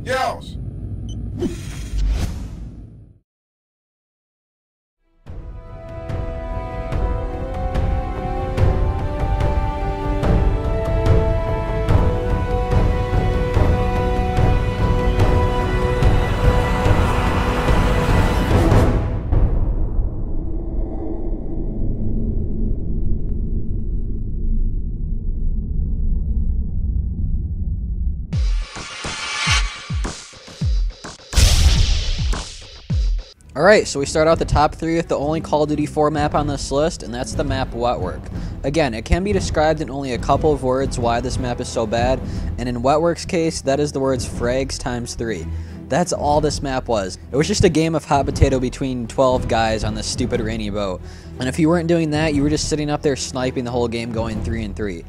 Yeousch! Alright, so we start out the top 3 with the only Call of Duty 4 map on this list, and that's the map Wetwork. Again, it can be described in only a couple of words why this map is so bad, and in Wetwork's case, that is the words frags times 3. That's all this map was. It was just a game of hot potato between 12 guys on this stupid rainy boat. And if you weren't doing that, you were just sitting up there sniping the whole game going 3-3.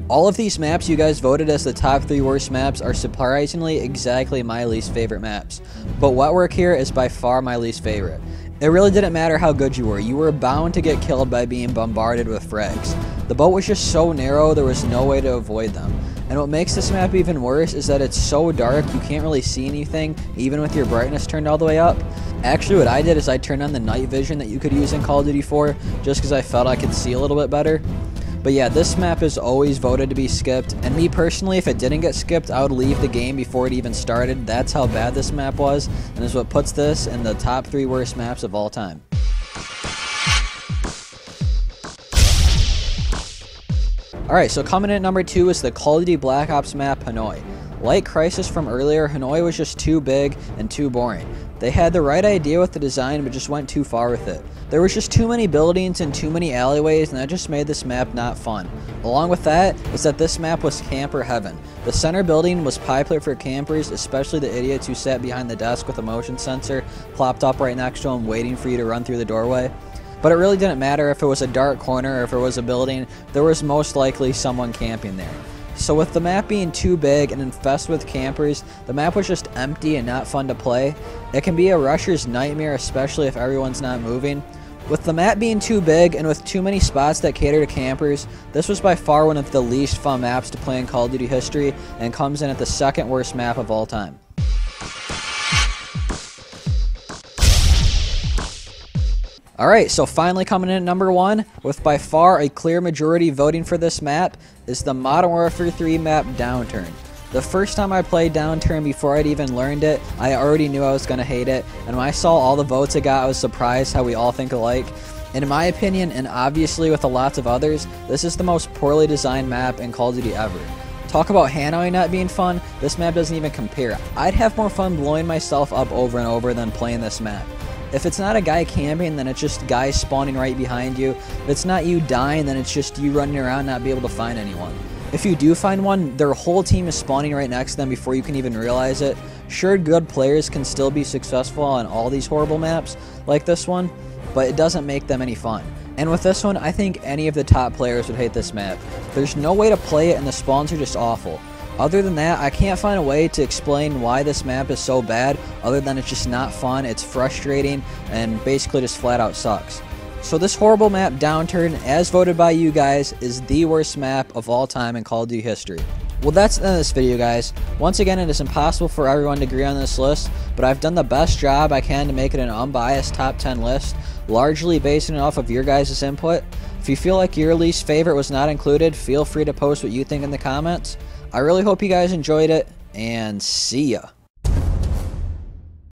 All of these maps you guys voted as the top 3 worst maps are surprisingly exactly my least favorite maps. But Wetwork here is by far my least favorite. It really didn't matter how good you were bound to get killed by being bombarded with frags. The boat was just so narrow, there was no way to avoid them. And what makes this map even worse is that it's so dark you can't really see anything, even with your brightness turned all the way up. Actually, what I did is I turned on the night vision that you could use in Call of Duty 4, just because I felt I could see a little bit better. But yeah, this map is always voted to be skipped, and me personally, if it didn't get skipped, I would leave the game before it even started. That's how bad this map was, and is what puts this in the top 3 worst maps of all time. Alright, so coming in at number 2 is the Call of Duty Black Ops map Hanoi. Like Crisis from earlier, Hanoi was just too big and too boring. They had the right idea with the design, but just went too far with it. There was just too many buildings and too many alleyways, and that just made this map not fun. Along with that is that this map was camper heaven. The center building was popular for campers, especially the idiots who sat behind the desk with a motion sensor plopped up right next to them waiting for you to run through the doorway. But it really didn't matter if it was a dark corner or if it was a building, there was most likely someone camping there. So with the map being too big and infested with campers, the map was just empty and not fun to play. It can be a rusher's nightmare, especially if everyone's not moving. With the map being too big and with too many spots that cater to campers, this was by far one of the least fun maps to play in Call of Duty history and comes in at the 2nd worst map of all time. Alright, so finally coming in at number 1, with by far a clear majority voting for this map, is the Modern Warfare 3 map Downturn. The first time I played Downturn before I'd even learned it, I already knew I was going to hate it, and when I saw all the votes it got, I was surprised how we all think alike. And in my opinion, and obviously with a lot of others, this is the most poorly designed map in Call of Duty ever. Talk about Hanoi not being fun, this map doesn't even compare. I'd have more fun blowing myself up over and over than playing this map. If it's not a guy camping, then it's just guys spawning right behind you. If it's not you dying, then it's just you running around not be able to find anyone. If you do find one, their whole team is spawning right next to them before you can even realize it. Sure, good players can still be successful on all these horrible maps like this one, but it doesn't make them any fun. And with this one, I think any of the top players would hate this map. There's no way to play it and the spawns are just awful. Other than that, I can't find a way to explain why this map is so bad other than it's just not fun, it's frustrating, and basically just flat out sucks. So this horrible map Downturn, as voted by you guys, is the worst map of all time in Call of Duty history. Well, that's the end of this video, guys. Once again, it is impossible for everyone to agree on this list, but I've done the best job I can to make it an unbiased top 10 list, largely basing it off of your guys' input. If you feel like your least favorite was not included, feel free to post what you think in the comments. I really hope you guys enjoyed it, and see ya.